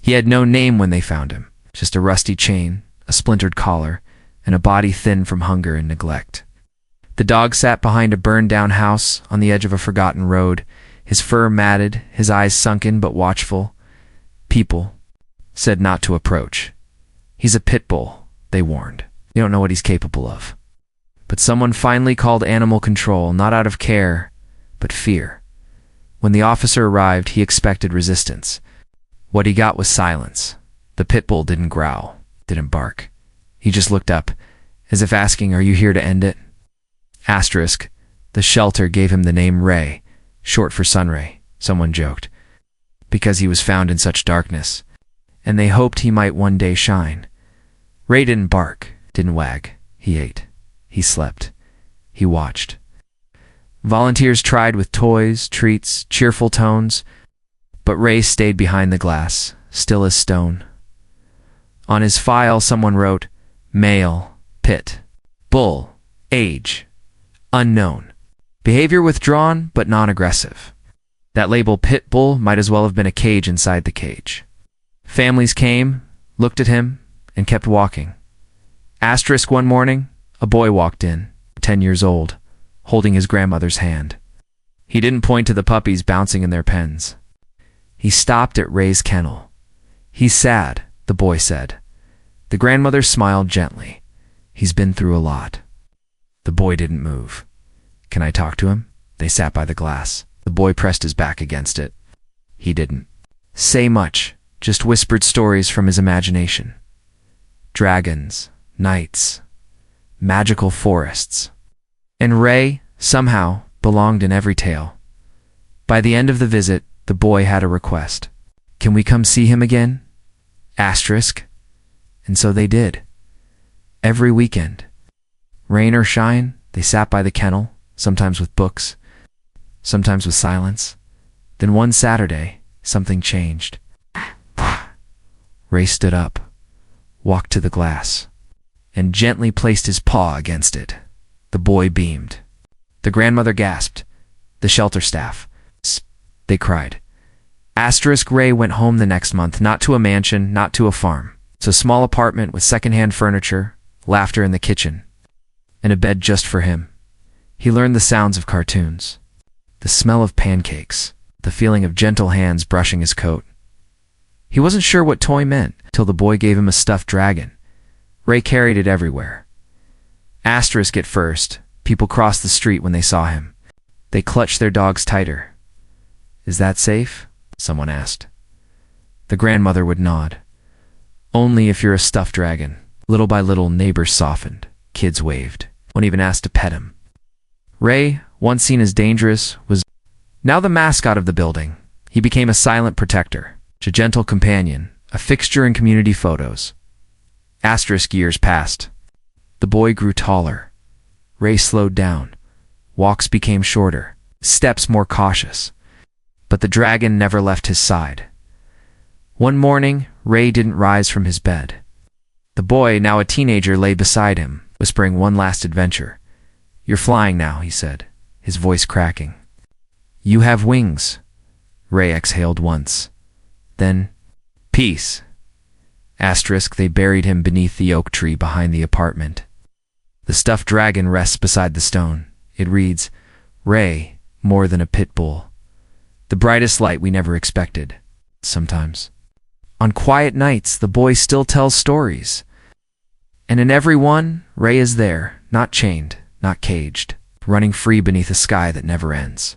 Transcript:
He had no name when they found him, just a rusty chain, a splintered collar, and a body thin from hunger and neglect. The dog sat behind a burned-down house on the edge of a forgotten road, his fur matted, his eyes sunken but watchful. People said not to approach. He's a Pitbull, they warned. You don't know what he's capable of. But someone finally called animal control, not out of care, but fear. When the officer arrived, he expected resistance. What he got was silence. The Pitbull didn't growl, didn't bark. He just looked up, as if asking, "Are you here to end it?" Asterisk, the shelter gave him the name Ray, short for Sunray, someone joked, because he was found in such darkness, and they hoped he might one day shine. Ray didn't bark, didn't wag. He ate. He slept. He watched. Volunteers tried with toys, treats, cheerful tones, but Ray stayed behind the glass, still as stone. On his file, someone wrote, "Male, Pit, Bull, age, unknown, behavior withdrawn but non-aggressive." That label Pitbull might as well have been a cage inside the cage. Families came, looked at him, and kept walking. Asterisk, one morning, a boy walked in, 10 years old, holding his grandmother's hand. He didn't point to the puppies bouncing in their pens. He stopped at Ray's kennel. "He's sad," the boy said. The grandmother smiled gently. "He's been through a lot." The boy didn't move. "Can I talk to him?" They sat by the glass. The boy pressed his back against it. He didn't say much, just whispered stories from his imagination. Dragons, knights, magical forests. And Ray, somehow, belonged in every tale. By the end of the visit, the boy had a request. "Can we come see him again?" Asterisk. And so they did. Every weekend. Rain or shine, they sat by the kennel, sometimes with books, sometimes with silence. Then one Saturday, something changed. Ray stood up, walked to the glass, and gently placed his paw against it. The boy beamed. The grandmother gasped. The shelter staff. They cried. Asterisk, Ray went home the next month, not to a mansion, not to a farm. It's a small apartment with secondhand furniture, laughter in the kitchen, and a bed just for him. He learned the sounds of cartoons, the smell of pancakes, the feeling of gentle hands brushing his coat. He wasn't sure what toy meant till the boy gave him a stuffed dragon. Ray carried it everywhere. Asterisk, at first, people crossed the street when they saw him. They clutched their dogs tighter. "Is that safe?" someone asked. The grandmother would nod. "Only if you're a stuffed dragon." Little by little, neighbors softened. Kids waved. One even asked to pet him. Ray, once seen as dangerous, was now the mascot of the building. He became a silent protector, a gentle companion, a fixture in community photos. Asterisk, years passed. The boy grew taller. Ray slowed down. Walks became shorter, steps more cautious. But the dragon never left his side. One morning, Ray didn't rise from his bed. The boy, now a teenager, lay beside him, whispering one last adventure. "You're flying now," he said, his voice cracking. "You have wings." Ray exhaled once. Then, "Peace." Asterisk, they buried him beneath the oak tree behind the apartment. The stuffed dragon rests beside the stone. It reads, "Ray, more than a pit bull." The brightest light we never expected, sometimes. On quiet nights, the boy still tells stories. And in every one, Ray is there, not chained, not caged, running free beneath a sky that never ends.